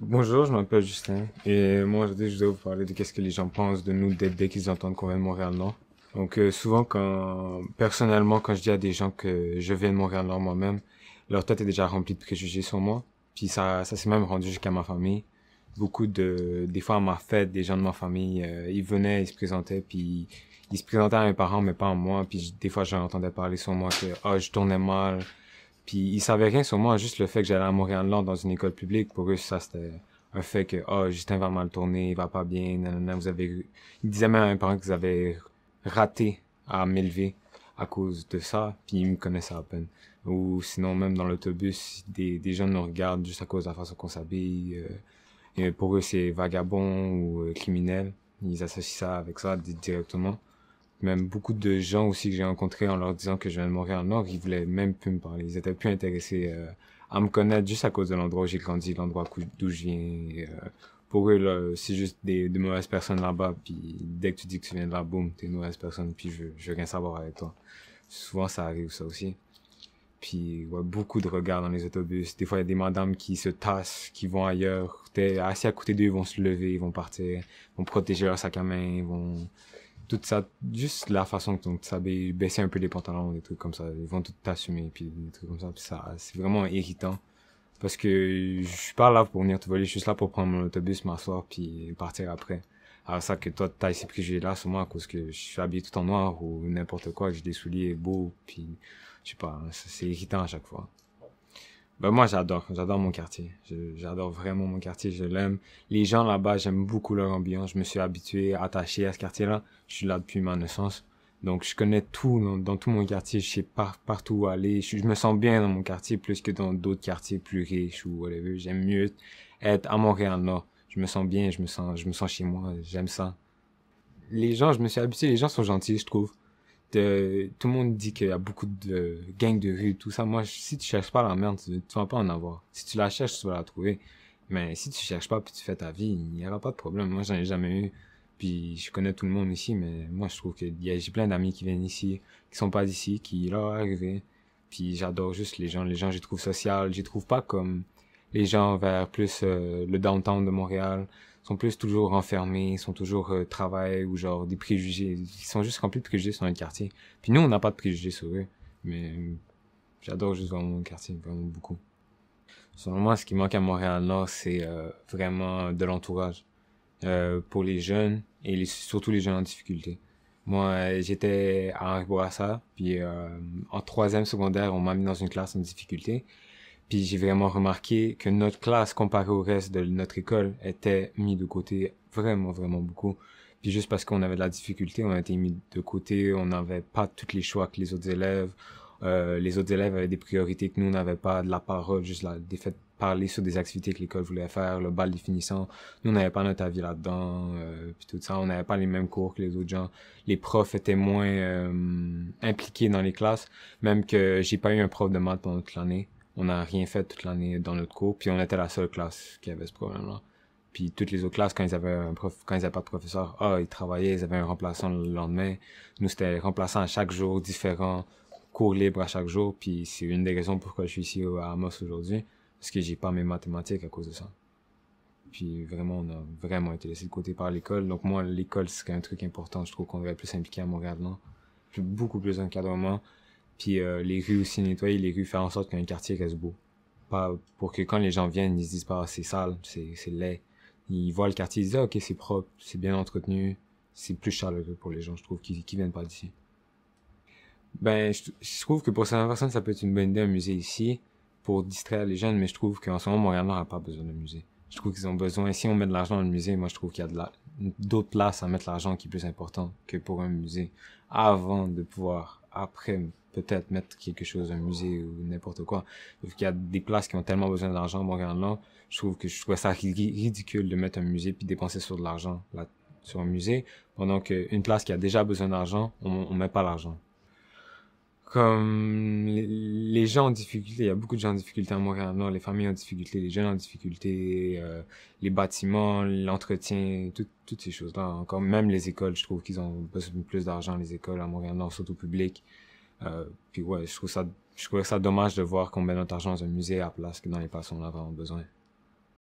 Bonjour, je m'appelle Justin et moi aujourd'hui je vais vous parler de qu'est-ce que les gens pensent de nous dès qu'ils entendent qu'on vient de Montréal-Nord. Donc souvent personnellement quand je dis à des gens que je viens de Montréal-Nord moi-même, leur tête est déjà remplie de préjugés sur moi. Puis ça s'est même rendu jusqu'à ma famille. Des fois à ma fête, des gens de ma famille, ils venaient, ils se présentaient, puis ils se présentaient à mes parents mais pas à moi. Puis des fois j'entendais parler sur moi que je tournais mal, puis ils savaient rien sur moi, juste le fait que j'allais à Montréal-Nord dans une école publique, pour eux, ça c'était un fait que, Justin va mal tourner, il va pas bien, nanana, ils disaient même à mes parents qu'ils avaient raté à m'élever à cause de ça, puis ils me connaissaient à peine. Ou sinon, même dans l'autobus, des gens nous regardent juste à cause de la façon qu'on s'habille, et pour eux, c'est vagabond ou criminel. Ils associent ça avec ça directement. Même beaucoup de gens aussi que j'ai rencontrés en leur disant que je viens de Montréal-Nord, ils voulaient même plus me parler. Ils étaient plus intéressés à me connaître juste à cause de l'endroit où j'ai grandi, l'endroit d'où je viens. Pour eux, là, c'est juste des mauvaises personnes là-bas. Puis dès que tu dis que tu viens de là, boum, t'es une mauvaise personne. Puis je veux rien savoir avec toi. Souvent, ça arrive ça aussi. Puis ouais, beaucoup de regards dans les autobus. Des fois, il y a des madames qui se tassent, qui vont ailleurs. T'es assis à côté d'eux, ils vont se lever, ils vont partir, ils vont protéger leur sac à main, ils vont tout ça, juste la façon dont tu s'habilles, baisser un peu les pantalons, des trucs comme ça, ils vont tout t'assumer, puis des trucs comme ça, puis ça, c'est vraiment irritant. Parce que je suis pas là pour venir te voler, je suis juste là pour prendre mon autobus, m'asseoir, puis partir après. Alors ça que toi, t'as ces préjugés-là sur moi à cause que je suis habillé tout en noir ou n'importe quoi, que j'ai des souliers beaux, puis je sais pas, c'est irritant à chaque fois. Ben moi j'adore mon quartier. J'adore vraiment mon quartier, je l'aime. Les gens là-bas, j'aime beaucoup leur ambiance. Je me suis habitué, attaché à ce quartier-là. Je suis là depuis ma naissance. Donc je connais tout dans tout mon quartier. Je sais partout où aller. Je me sens bien dans mon quartier plus que dans d'autres quartiers plus riches ou whatever. J'aime mieux être à Montréal-Nord. Je me sens bien, je me sens chez moi. J'aime ça. Les gens, je me suis habitué. Les gens sont gentils, je trouve. Tout le monde dit qu'il y a beaucoup de gangs de rue, tout ça. Moi, si tu cherches pas la merde, tu vas pas en avoir. Si tu la cherches, tu vas la trouver. Mais si tu cherches pas puis tu fais ta vie, il n'y aura pas de problème. Moi, j'en ai jamais eu. Puis je connais tout le monde ici, mais moi, je trouve j'ai plein d'amis qui viennent ici, qui sont pas d'ici, qui là arrivés. Puis j'adore juste les gens. Les gens, je les trouve social. Je les trouve pas comme les gens vers plus le downtown de Montréal sont plus toujours renfermés, sont toujours travail ou genre des préjugés. Ils sont juste remplis de préjugés sur notre quartier. Puis nous, on n'a pas de préjugés sur eux. Mais j'adore juste vraiment mon quartier, vraiment beaucoup. Selon moi, ce qui manque à Montréal-Nord, c'est vraiment de l'entourage. Pour les jeunes et surtout les jeunes en difficulté. Moi, j'étais à Henri Bourassa, puis en troisième secondaire, on m'a mis dans une classe en difficulté. Puis j'ai vraiment remarqué que notre classe, comparée au reste de notre école, était mis de côté vraiment, vraiment beaucoup. Puis juste parce qu'on avait de la difficulté, on a été mis de côté, on n'avait pas tous les choix que les autres élèves. Les autres élèves avaient des priorités que nous, on n'avait pas, de la parole, juste des faits de parler sur des activités que l'école voulait faire, le bal définissant. Nous, on n'avait pas notre avis là-dedans, puis tout ça. On n'avait pas les mêmes cours que les autres gens. Les profs étaient moins impliqués dans les classes, même que j'ai pas eu un prof de maths pendant toute l'année. On n'a rien fait toute l'année dans notre cours, puis on était la seule classe qui avait ce problème-là. Puis toutes les autres classes, quand ils avaient pas de professeur, ils travaillaient, ils avaient un remplaçant le lendemain. Nous, c'était remplaçant à chaque jour, différent, cours libre à chaque jour, puis c'est une des raisons pourquoi je suis ici à Amos aujourd'hui, parce que j'ai pas mes mathématiques à cause de ça. Puis vraiment, on a vraiment été laissé de côté par l'école. Donc moi, l'école, c'est un truc important. Je trouve qu'on devrait être plus s'impliquer à Montréal, non? Beaucoup plus d'encadrement. Puis les rues aussi nettoyer, les rues faire en sorte qu'un quartier reste beau. Pas pour que quand les gens viennent, ils se disent pas c'est sale, c'est laid. Ils voient le quartier, ils se disent ok c'est propre, c'est bien entretenu, c'est plus chaleureux pour les gens, je trouve, qui viennent pas d'ici. Ben, je trouve que pour certaines personnes, ça peut être une bonne idée un musée ici pour distraire les jeunes, mais je trouve qu'en ce moment, Montréal n'a pas besoin de musée. Je trouve qu'ils ont besoin, si on met de l'argent dans le musée, moi je trouve qu'il y a d'autres places à mettre l'argent qui est plus important que pour un musée, avant de pouvoir, après, peut-être mettre quelque chose, un musée ou n'importe quoi. Parce qu'il y a des places qui ont tellement besoin d'argent à Montréal-Nord, je trouve ça ridicule de mettre un musée puis dépenser sur de l'argent, là, sur un musée, pendant qu'une place qui a déjà besoin d'argent, on met pas l'argent. Comme les gens en difficulté, il y a beaucoup de gens en difficulté à Montréal, non, les familles en difficulté, les jeunes en difficulté, les bâtiments, l'entretien, toutes ces choses-là. Encore même les écoles, je trouve qu'ils ont besoin de plus d'argent, les écoles à Montréal, non, surtout publiques. Puis ouais, je trouve ça dommage de voir qu'on met notre argent dans un musée à la place que dans les places où on a vraiment besoin.